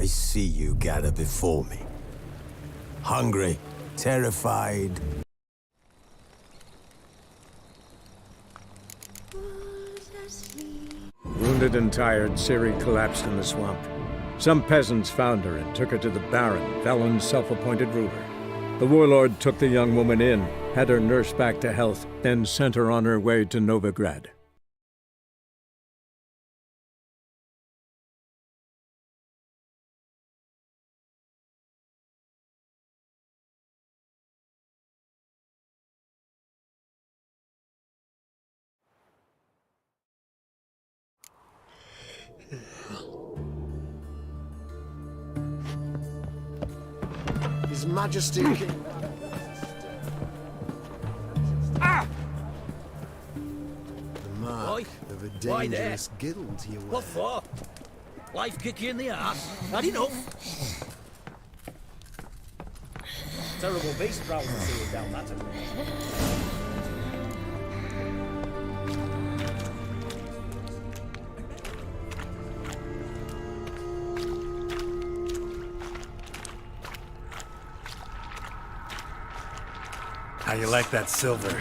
I see you gather before me. Hungry, terrified. Wounded and tired, Ciri collapsed in the swamp. Some peasants found her and took her to the Baron, Valen's self-appointed ruler. The warlord took the young woman in, had her nursed back to health, then sent her on her way to Novigrad. His Majesty King... Ah! The mark of a dangerous guild you were. What for? Life kick you in the ass? Had enough? Terrible beast prowling through down that. How you like that silver?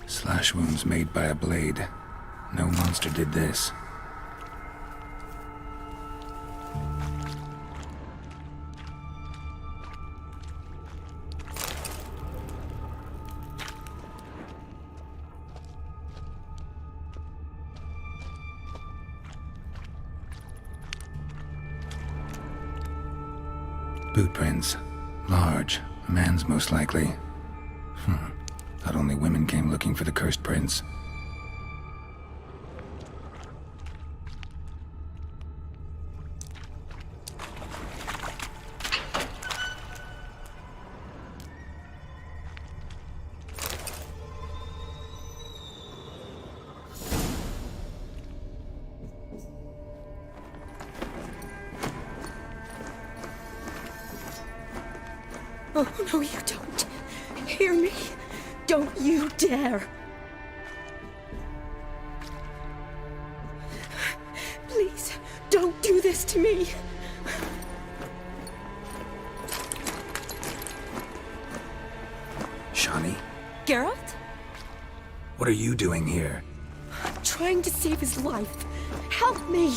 Slash wounds made by a blade. No monster did this. Boot prints. Large. A man's most likely. Thought only women came looking for the cursed prince. Oh, no, you don't. Hear me? Don't you dare. Please, don't do this to me. Shani? Geralt? What are you doing here? I'm trying to save his life. Help me.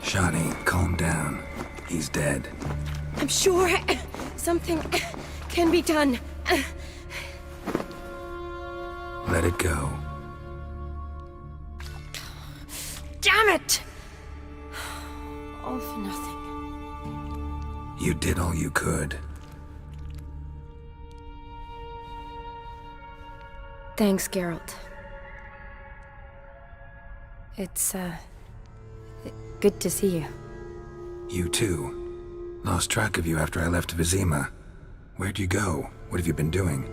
Shani, calm down. He's dead. I'm sure something can be done. Let it go. Damn it! All for nothing. You did all you could. Thanks, Geralt. It's, good to see you. You too. Lost track of you after I left Vizima. Where'd you go? What have you been doing?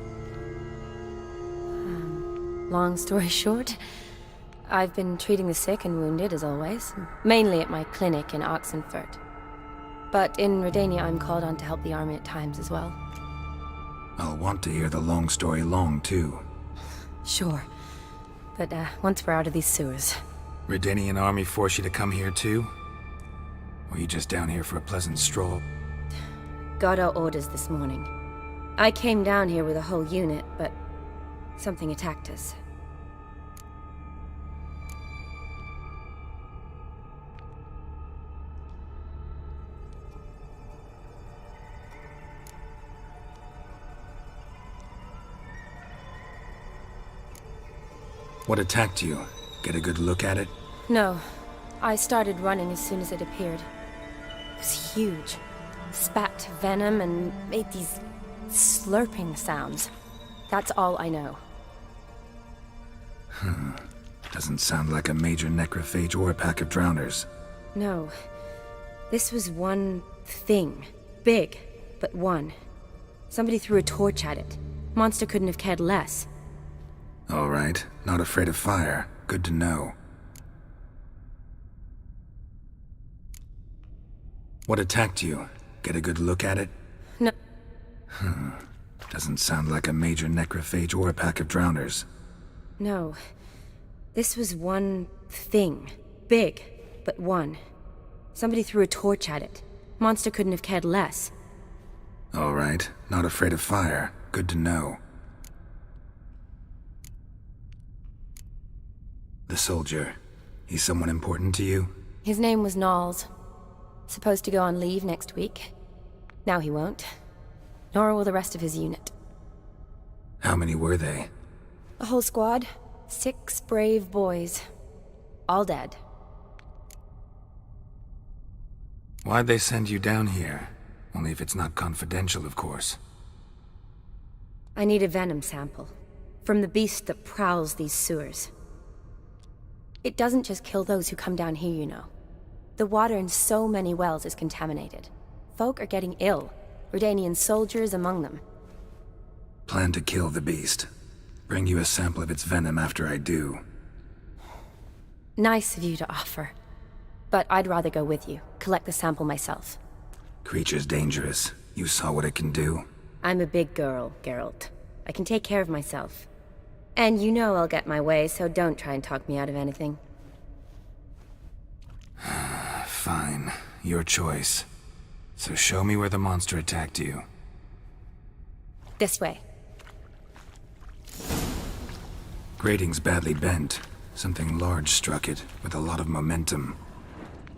Long story short, I've been treating the sick and wounded, as always. Mainly at my clinic in Oxenfurt. But in Redania, I'm called on to help the army at times as well. I'll want to hear the long story long, too. Sure. But, once we're out of these sewers. Redanian army force you to come here, too? Or are you just down here for a pleasant stroll? Got our orders this morning. I came down here with a whole unit, but something attacked us. What attacked you? Get a good look at it? No. I started running as soon as it appeared. It was huge. Spat venom and made these slurping sounds. That's all I know. Doesn't sound like a major necrophage or a pack of drowners. No. This was one thing. Big, but one. Somebody threw a torch at it. Monster couldn't have cared less. All right. Not afraid of fire. Good to know. What attacked you? Get a good look at it? No. Doesn't sound like a major necrophage or a pack of drowners. No. This was one thing. Big, but one. Somebody threw a torch at it. Monster couldn't have cared less. All right, not afraid of fire. Good to know. The soldier. He's someone important to you? His name was Knowles. Supposed to go on leave next week. Now he won't. Nor will the rest of his unit. How many were they? A whole squad. 6 brave boys. All dead. Why'd they send you down here? Only if it's not confidential, of course. I need a venom sample. From the beast that prowls these sewers. It doesn't just kill those who come down here, you know. The water in so many wells is contaminated. Folk are getting ill. Redanian soldiers among them. Plan to kill the beast. Bring you a sample of its venom after I do. Nice of you to offer. But I'd rather go with you. Collect the sample myself. Creature's dangerous. You saw what it can do. I'm a big girl, Geralt. I can take care of myself. And you know I'll get my way, so don't try and talk me out of anything. Fine. Your choice. So show me where the monster attacked you. This way. Grating's badly bent. Something large struck it, with a lot of momentum.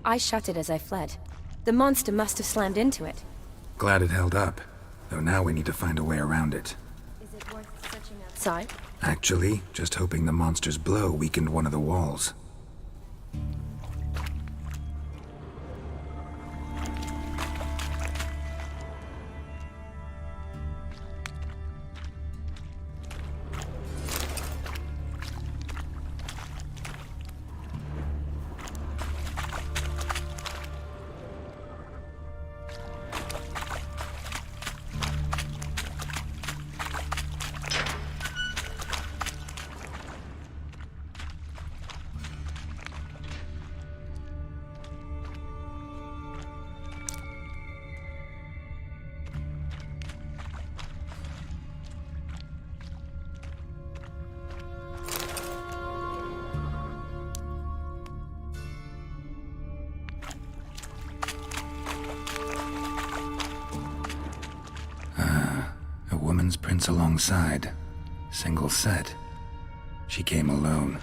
I shut it as I fled. The monster must have slammed into it. Glad it held up. Though now we need to find a way around it. Is it worth searching outside? Actually, just hoping the monster's blow weakened one of the walls. Woman's prints alongside. Single set. She came alone.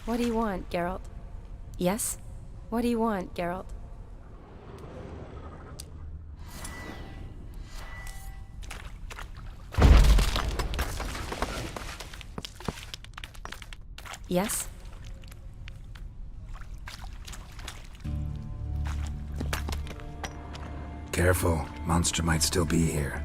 What do you want, Geralt? Yes? What do you want, Geralt? Yes? Careful, monster might still be here.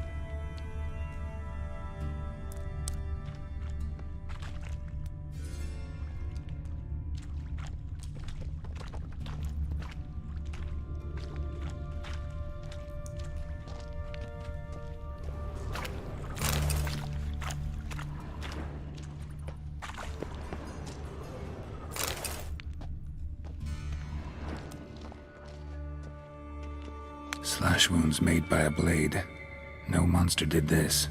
Slash wounds made by a blade. No monster did this.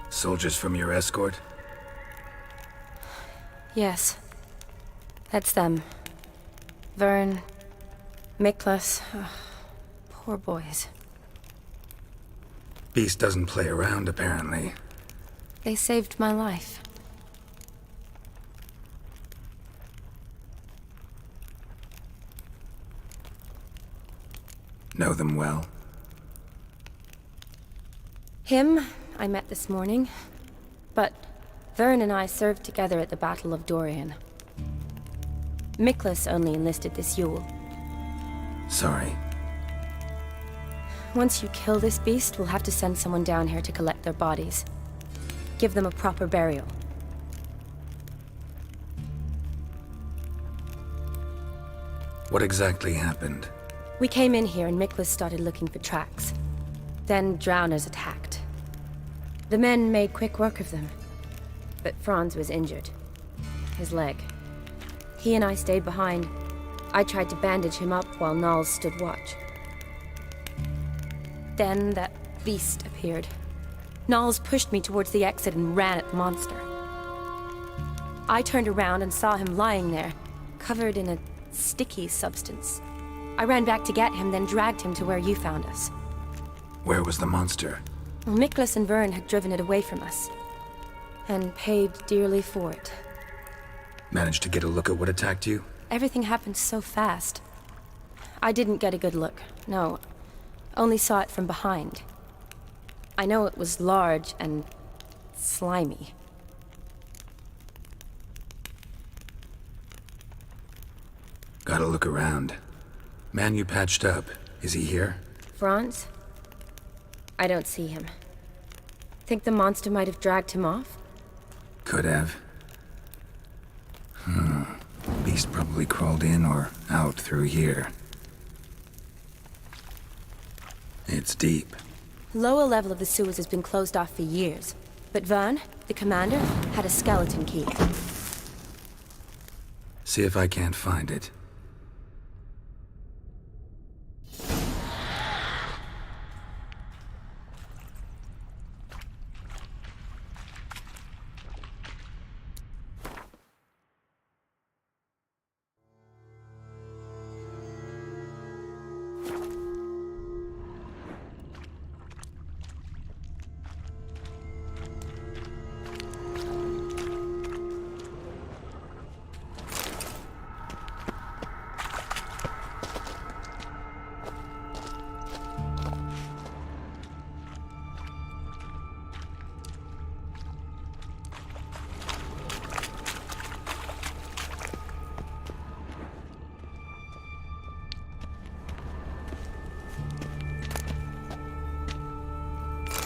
Soldiers from your escort? Yes. That's them. Vern, Miklas. Poor boys. Beast doesn't play around, apparently. They saved my life. Know them well? Him, I met this morning. But Vern and I served together at the Battle of Dorian. Miklas only enlisted this Yule. Sorry. Once you kill this beast, we'll have to send someone down here to collect their bodies. Give them a proper burial. What exactly happened? We came in here and Miklas started looking for tracks. Then drowners attacked. The men made quick work of them. But Franz was injured. His leg. He and I stayed behind. I tried to bandage him up while Nals stood watch. Then that beast appeared. Nals pushed me towards the exit and ran at the monster. I turned around and saw him lying there, covered in a sticky substance. I ran back to get him, then dragged him to where you found us. Where was the monster? Well, Miklas and Vern had driven it away from us. And paid dearly for it. Managed to get a look at what attacked you? Everything happened so fast. I didn't get a good look, no. Only saw it from behind. I know it was large and slimy. Gotta look around. Man you patched up, is he here? Franz? I don't see him. Think the monster might have dragged him off? Could have. Beast probably crawled in or out through here. It's deep. Lower level of the sewers has been closed off for years. But Vern, the commander, had a skeleton key. See if I can't find it.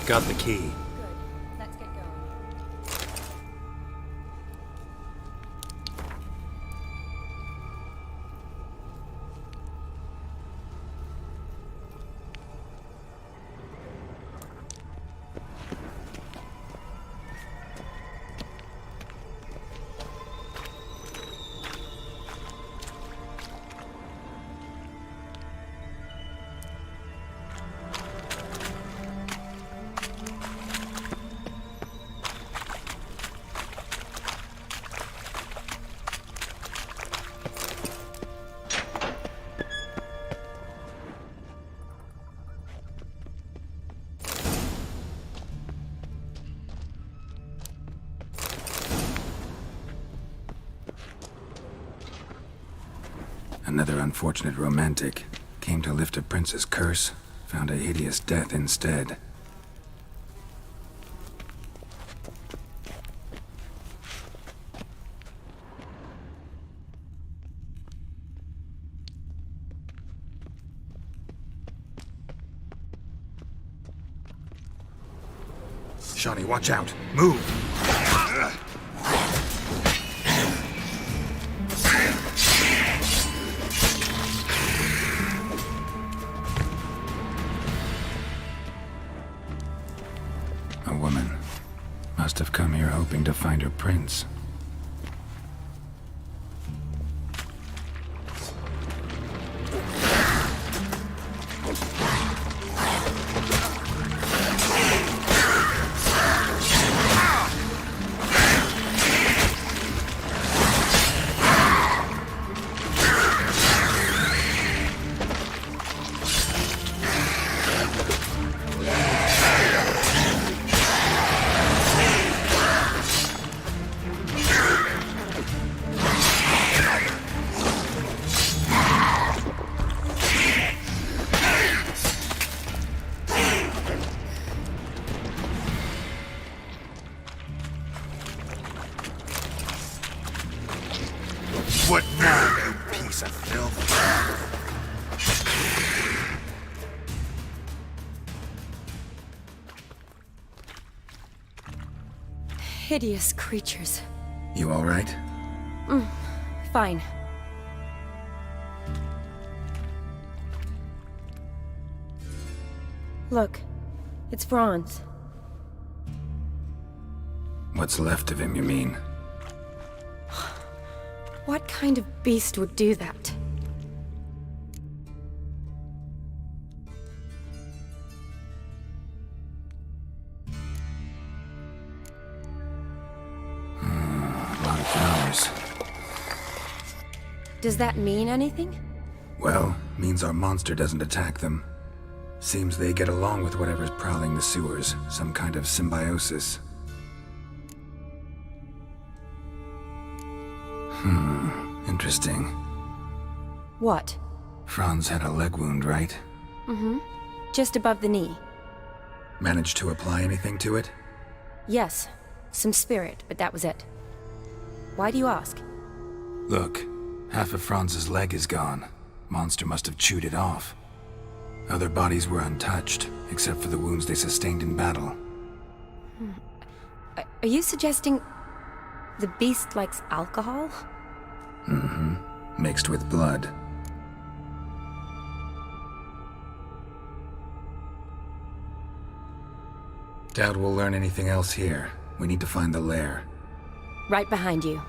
Got the key. Good. Let's get going. Another unfortunate romantic. Came to lift a prince's curse, found a hideous death instead. Shawnee, watch out! Move! A woman. Must have come here hoping to find her prince. hideous creatures. You all right? Fine. Look, it's Franz. What's left of him, you mean? What kind of beast would do that? A lot of flowers. Does that mean anything? Well, means our monster doesn't attack them. Seems they get along with whatever's prowling the sewers, some kind of symbiosis. Interesting. What? Franz had a leg wound, right? Just above the knee. Managed to apply anything to it? Yes, some spirit, but that was it. Why do you ask? Look, half of Franz's leg is gone. Monster must have chewed it off. Other bodies were untouched, except for the wounds they sustained in battle. Are you suggesting the beast likes alcohol? Mixed with blood. Doubt we'll learn anything else here. We need to find the lair. Right behind you.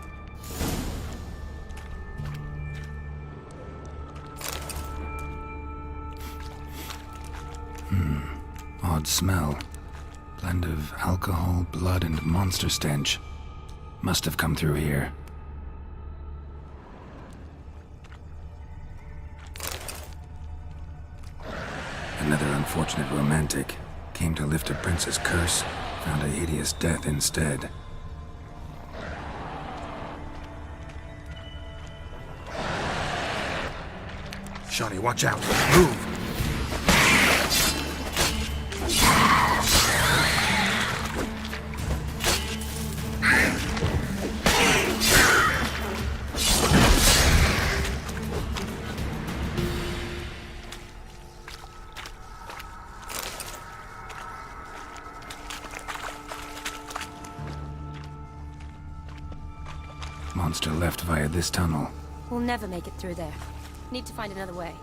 Odd smell. Blend of alcohol, blood, and monster stench. Must have come through here. Another unfortunate romantic. Came to lift a prince's curse, found a hideous death instead. Shawnee, watch out! Move! Monster left via this tunnel. We'll never make it through there. Need to find another way.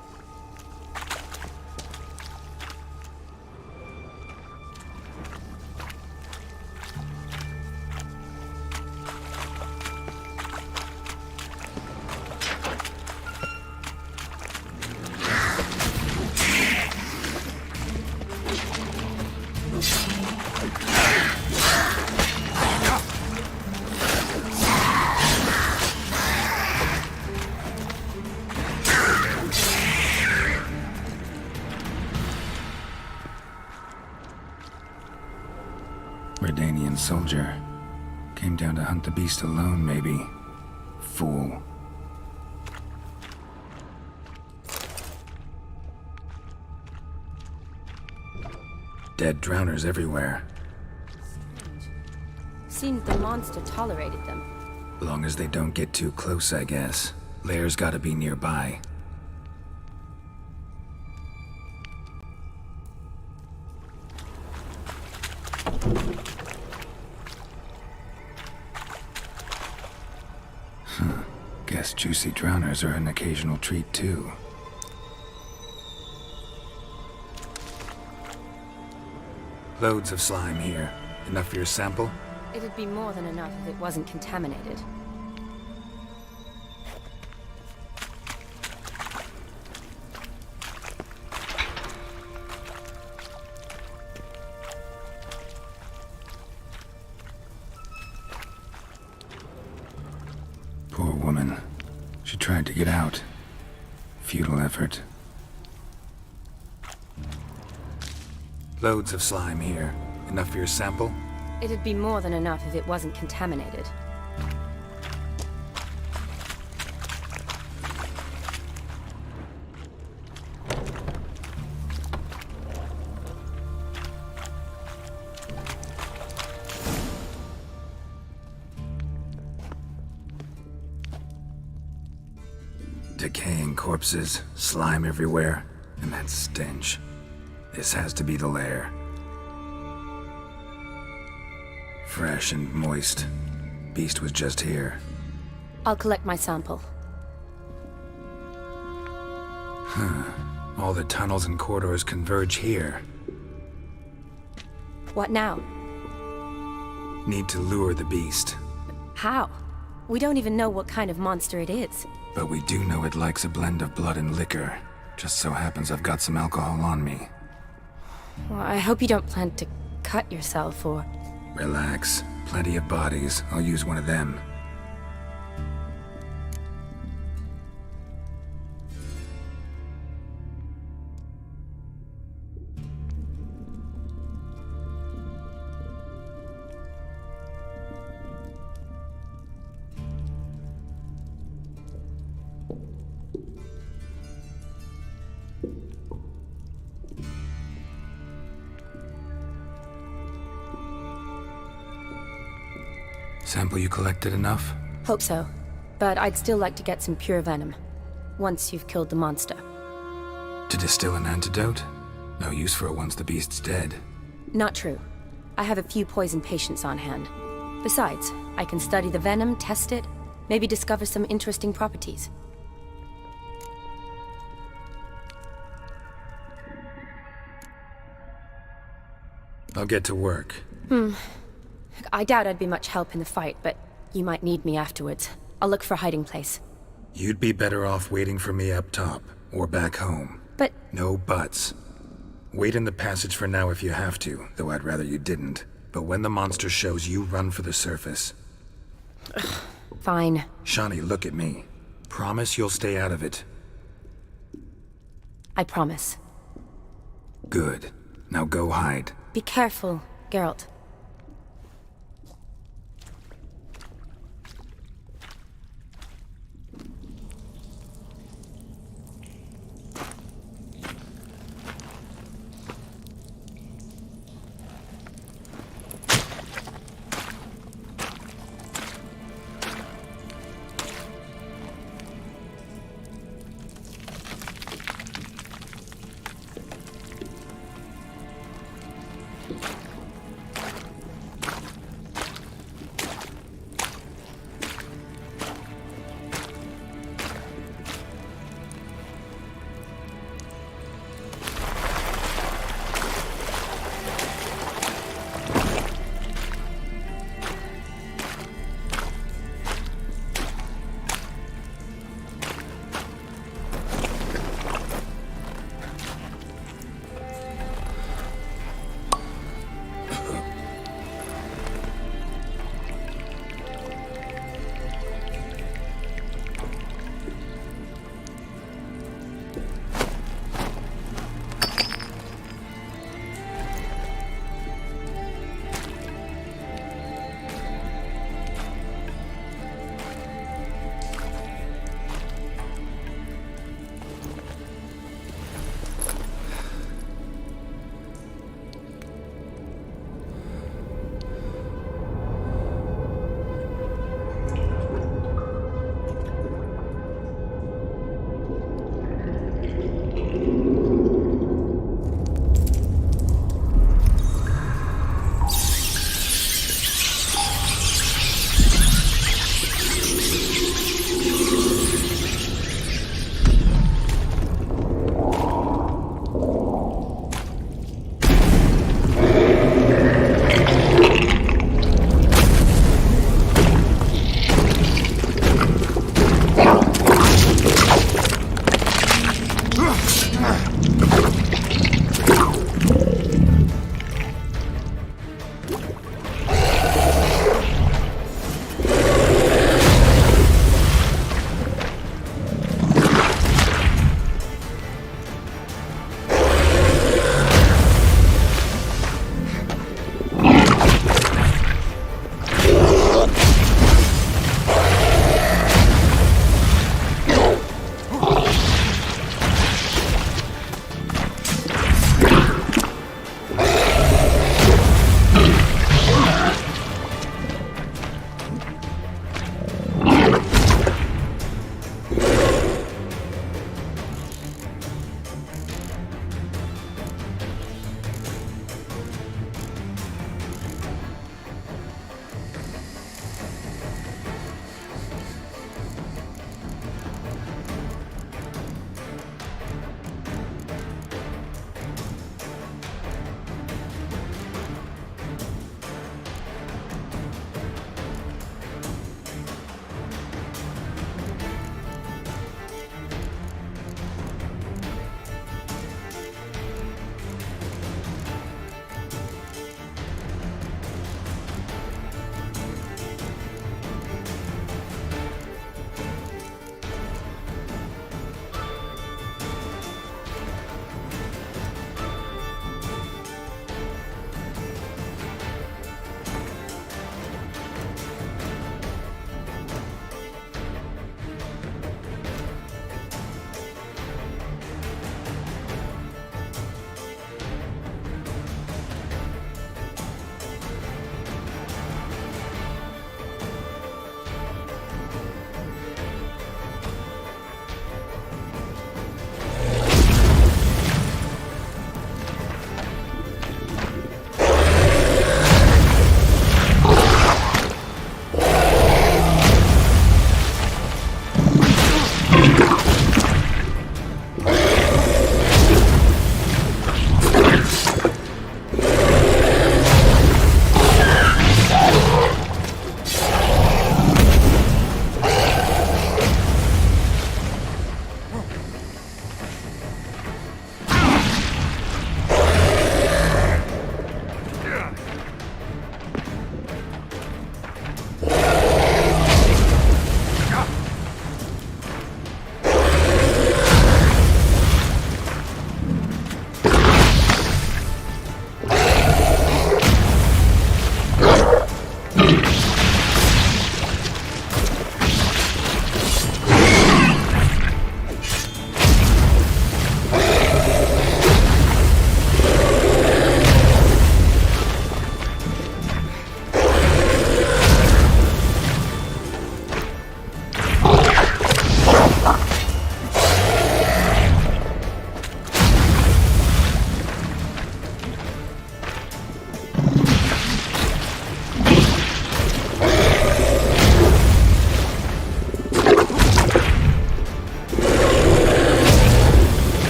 Redanian soldier. Came down to hunt the beast alone, maybe. Fool. Dead drowners everywhere. Seemed the monster tolerated them. Long as they don't get too close, I guess. Lair's gotta be nearby. Guess juicy drowners are an occasional treat, too. Loads of slime here. Enough for your sample? It'd be more than enough if it wasn't contaminated. Poor woman. She tried to get out. Futile effort. Loads of slime here. Enough for your sample? It'd be more than enough if it wasn't contaminated. Decaying corpses, slime everywhere, and that stench. This has to be the lair. Fresh and moist. Beast was just here. I'll collect my sample. All the tunnels and corridors converge here. What now? Need to lure the beast. How? We don't even know what kind of monster it is. But we do know it likes a blend of blood and liquor. Just so happens I've got some alcohol on me. Well, I hope you don't plan to cut yourself or... Relax. Plenty of bodies. I'll use one of them. Sample you collected enough? Hope so. But I'd still like to get some pure venom. Once you've killed the monster. To distill an antidote? No use for it once the beast's dead. Not true. I have a few poison patients on hand. Besides, I can study the venom, test it, maybe discover some interesting properties. I'll get to work. I doubt I'd be much help in the fight, but you might need me afterwards. I'll look for a hiding place. You'd be better off waiting for me up top, or back home. But... No buts. Wait in the passage for now if you have to, though I'd rather you didn't. But when the monster shows, you run for the surface. Fine. Shani, look at me. Promise you'll stay out of it. I promise. Good. Now go hide. Be careful, Geralt.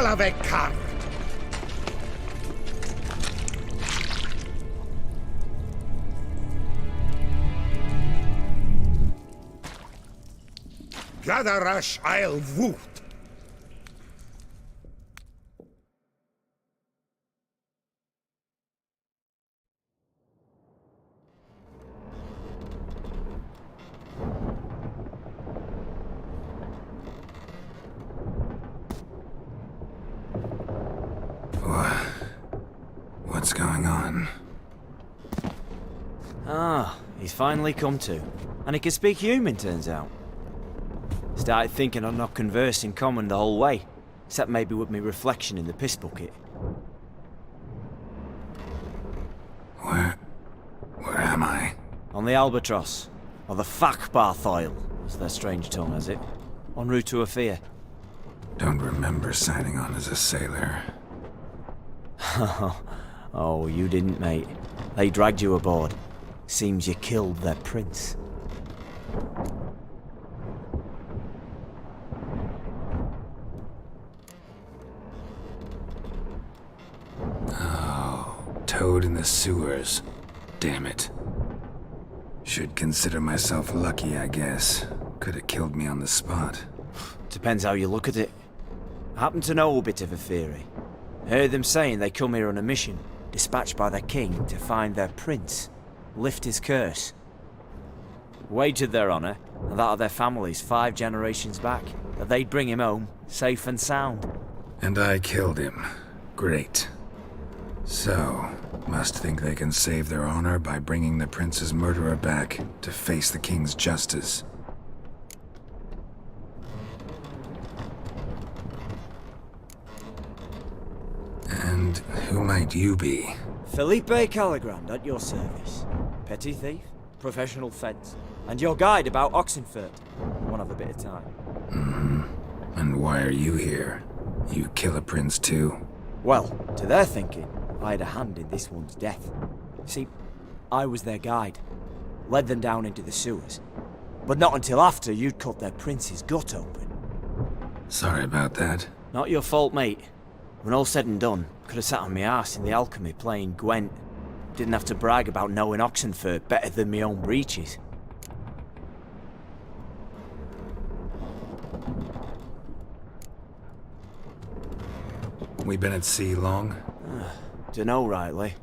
Galavekar! Gadarash I'll woot! What's going on? Ah, he's finally come to. And he can speak human, turns out. Started thinking I'd not conversed in common the whole way, except maybe with me reflection in the piss bucket. Where am I? On the Albatross, or the Fakbarthoil, as their strange tongue has it, en route to Ophir. Don't remember signing on as a sailor. Oh, you didn't, mate. They dragged you aboard. Seems you killed their prince. Oh, toad in the sewers. Damn it. Should consider myself lucky, I guess. Could have killed me on the spot. Depends how you look at it. I happen to know a bit of a theory. Heard them saying they come here on a mission, dispatched by their king to find their prince, lift his curse. Wagered their honour, and that of their families 5 generations back, that they'd bring him home, safe and sound. And I killed him. Great. So, must think they can save their honor by bringing the prince's murderer back to face the king's justice. And who might you be? Felipe Caligrand at your service. Petty thief, professional fence, and your guide about Oxenfurt. One of a bit of time. And why are you here? You kill a prince too? Well, to their thinking, I had a hand in this one's death. See, I was their guide. Led them down into the sewers. But not until after you'd cut their prince's gut open. Sorry about that. Not your fault, mate. When all said and done, could have sat on my arse in the alchemy playing Gwent. Didn't have to brag about knowing Oxenfurt better than my own breeches. We been at sea long? Dunno rightly.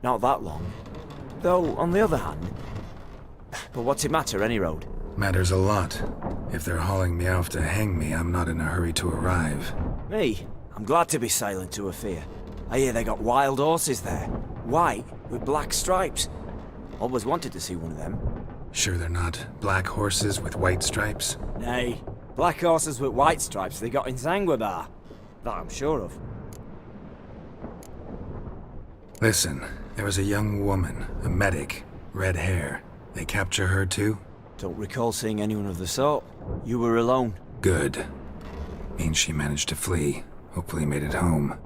Not that long. Though, on the other hand... But what's it matter, any road? Matters a lot. If they're hauling me off to hang me, I'm not in a hurry to arrive. Me? I'm glad to be sailing to Ophir. I hear they got wild horses there. White, with black stripes. Always wanted to see one of them. Sure they're not black horses with white stripes? Nay, black horses with white stripes they got in Zanguebar. That I'm sure of. Listen, there was a young woman, a medic, red hair. They capture her too? Don't recall seeing anyone of the sort. You were alone. Good. Means she managed to flee. Hopefully made it home.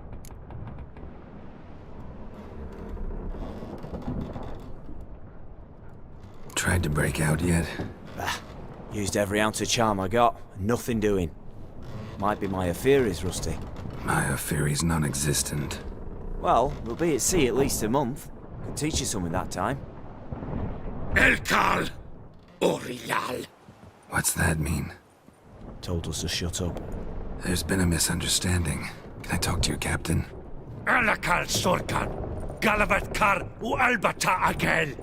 Tried to break out yet? Bah, used every ounce of charm I got, and nothing doing. Might be my affair is rusty. My affair is non-existent. Well, we'll be at sea at least a month. Could teach you something that time. Elkal! Orial! What's that mean? Told us to shut up. There's been a misunderstanding. Can I talk to your captain? Alakal Sorkan! Galavat Kar u Albata Agel!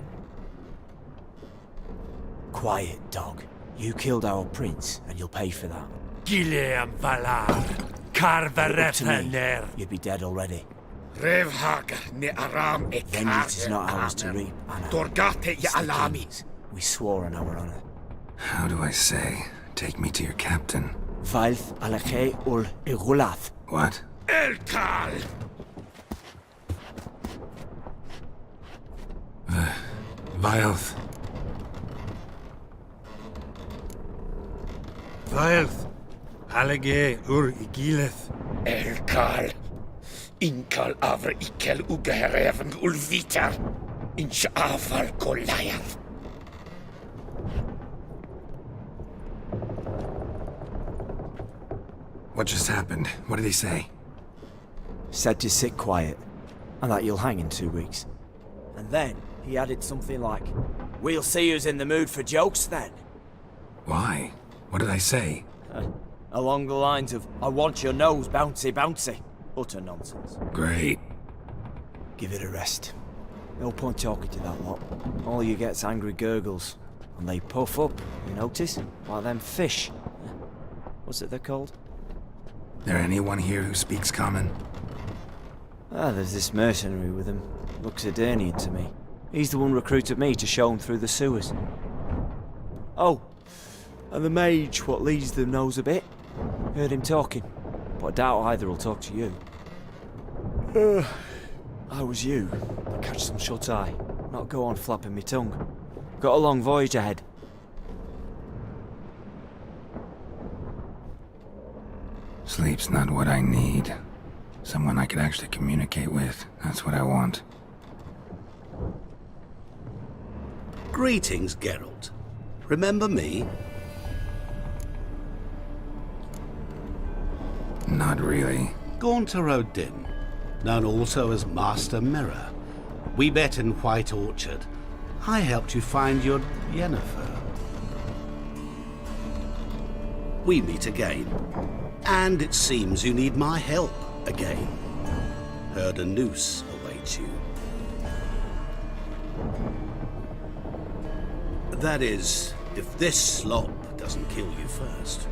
Quiet, dog. You killed our prince, and you'll pay for that. Gileam Valar! Up to me, Karvarefaner! you'd be dead already. Revhag ne Aram e Vengeance is not ours to reap, Anna. Dorgate It's ya the Alami! king's. We swore on our honor. How do I say? Take me to your captain. Vailth alache ul igulath. What? Elkal! Vilth. Vilth! Alege ur Igileth! Elkal! Inkal avr ikel ugeherevn ulvitar! Inch afal Goliath! What just happened? What did he say? said to sit quiet, and that you'll hang in 2 weeks. And then he added something like, "We'll see who's in the mood for jokes then." Why? What did I say? Along the lines of, "I want your nose bouncy bouncy." Utter nonsense. Great. Give it a rest. No point talking to that lot. All you get's angry gurgles. And they puff up, you notice? Like them fish. What's it they're called? There anyone here who speaks common? There's this mercenary with him. Looks Edenian to me. He's the one recruited me to show him through the sewers. Oh, and the mage what leads them knows a bit. Heard him talking, but I doubt either will talk to you. I was you. Catch some shut-eye. Not go on flapping me tongue. Got a long voyage ahead. Sleep's not what I need. Someone I could actually communicate with. That's what I want. Greetings, Geralt. Remember me? Not really. Gaunter O'Din, known also as Master Mirror. We met in White Orchard. I helped you find your Yennefer. We meet again. And it seems you need my help again. Heard a noose awaits you. That is, if this slop doesn't kill you first.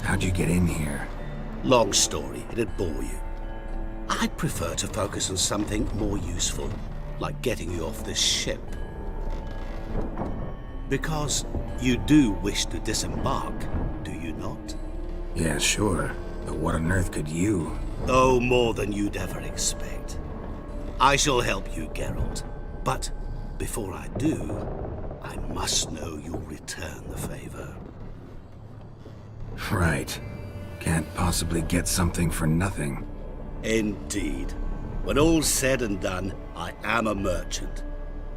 How'd you get in here? Long story, it'd bore you. I'd prefer to focus on something more useful, like getting you off this ship. Because you do wish to disembark, do you not? Yeah, sure. But what on earth could you? Oh, more than you'd ever expect. I shall help you, Geralt. But before I do, I must know you'll return the favor. Right. Can't possibly get something for nothing. Indeed. When all's said and done, I am a merchant.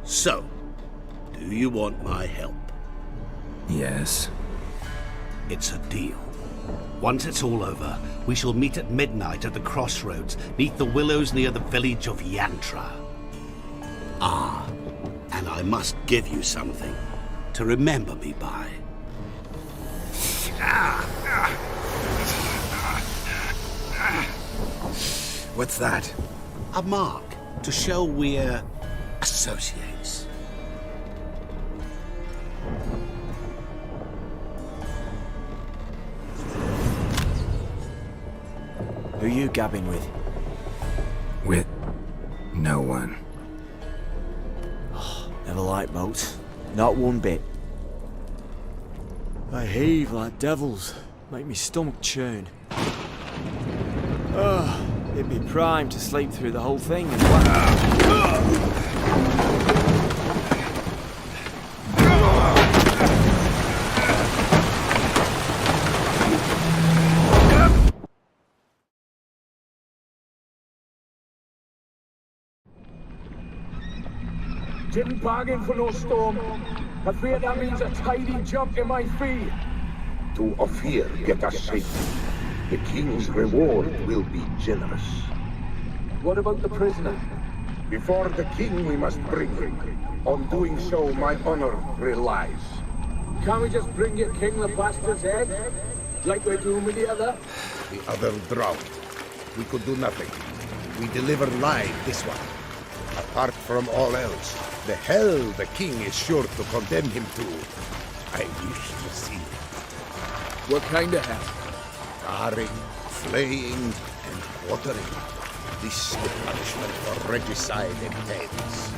So, do you want my help? Yes. It's a deal. Once it's all over, we shall meet at midnight at the crossroads, neath the willows near the village of Yantra. Ah, and I must give you something to remember me by. What's that? A mark to show we're associates. Who you gabbing with? With no one. Never liked boats. Not one bit. They heave like devils. Make me stomach churn. It'd be prime to sleep through the whole thing and Didn't bargain for no storm. Afraid that means a tidy jump in my fee. To Ophir get us safely. The king's reward will be generous. What about the prisoner? Before the king we must bring him. On doing so, my honor relies. Can't we just bring your king the bastard's head? Like we're doing with the other? The other drowned. We could do nothing. We deliver live this one. Apart from all else, the hell the king is sure to condemn him to, I wish to see. What kind of hell? Tarring, flaying, and quartering. This the punishment for regicide entails.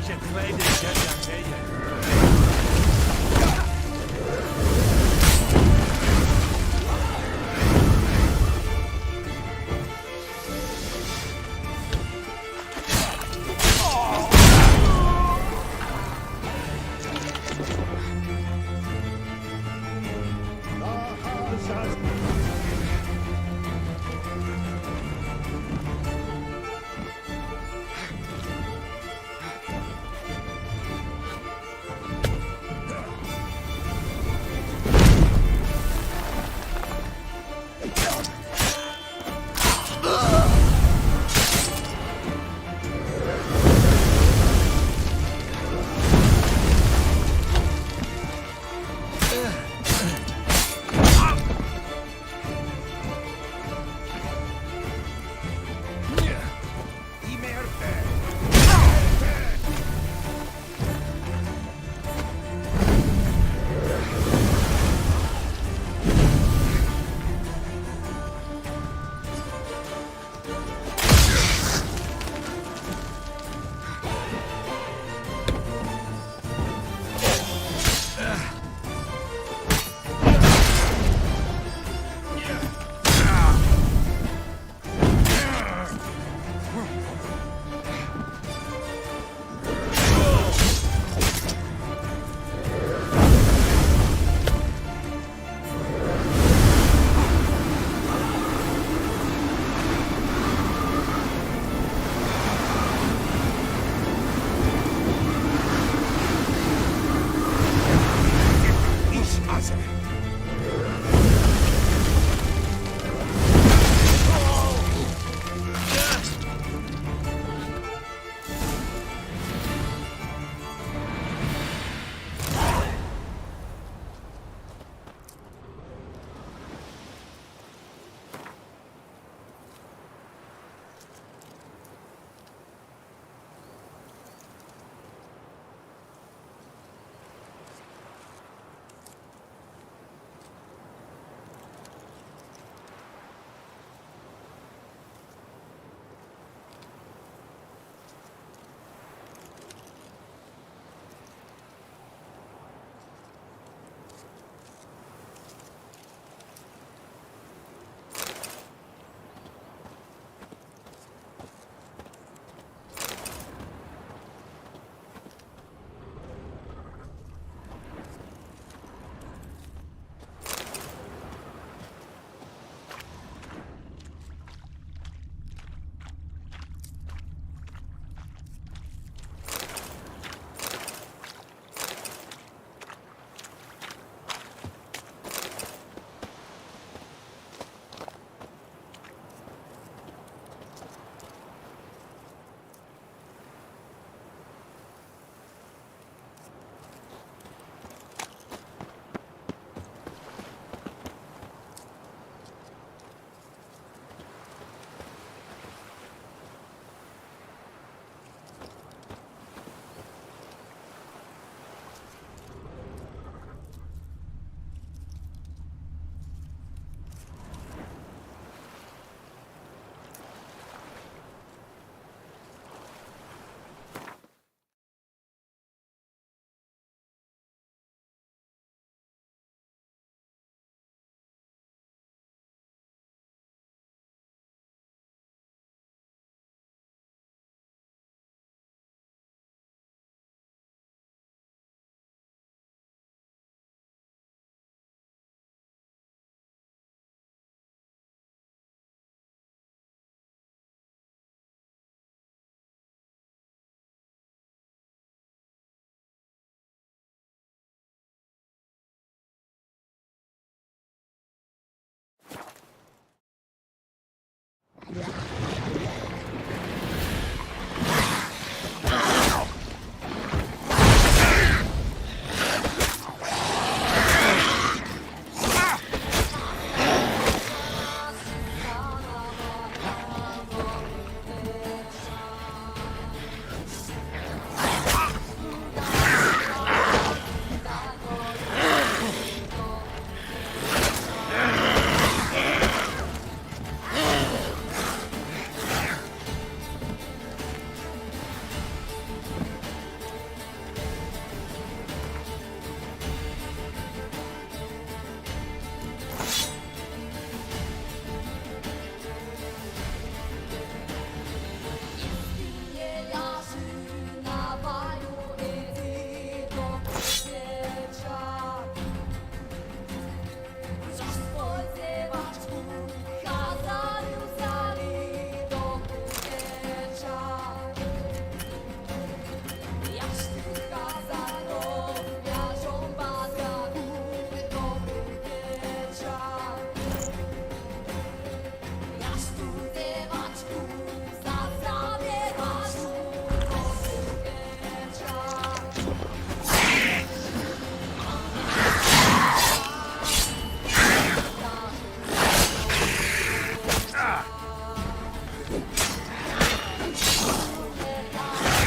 się twojej dzieje.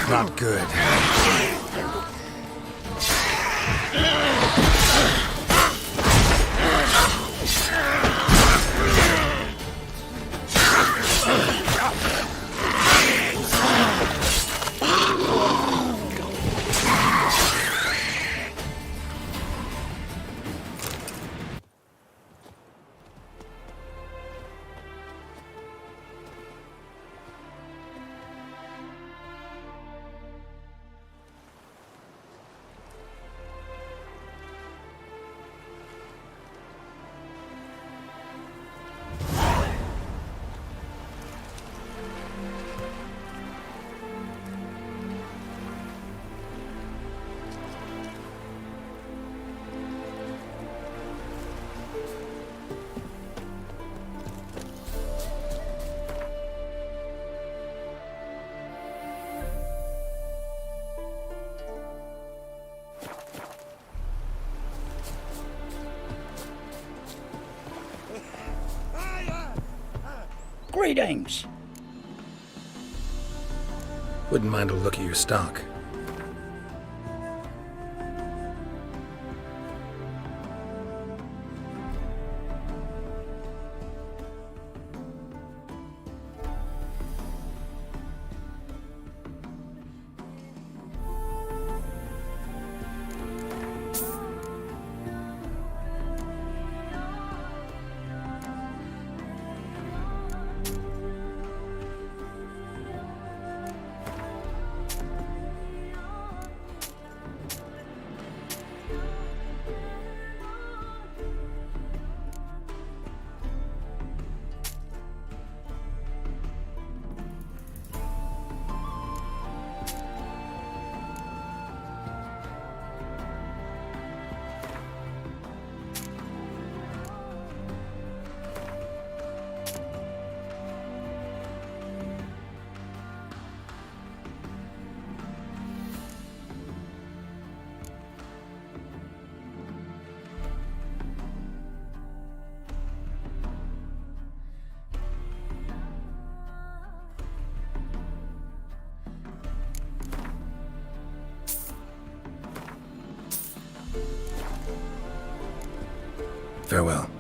Not good. Greetings. Wouldn't mind a look at your stock. Farewell.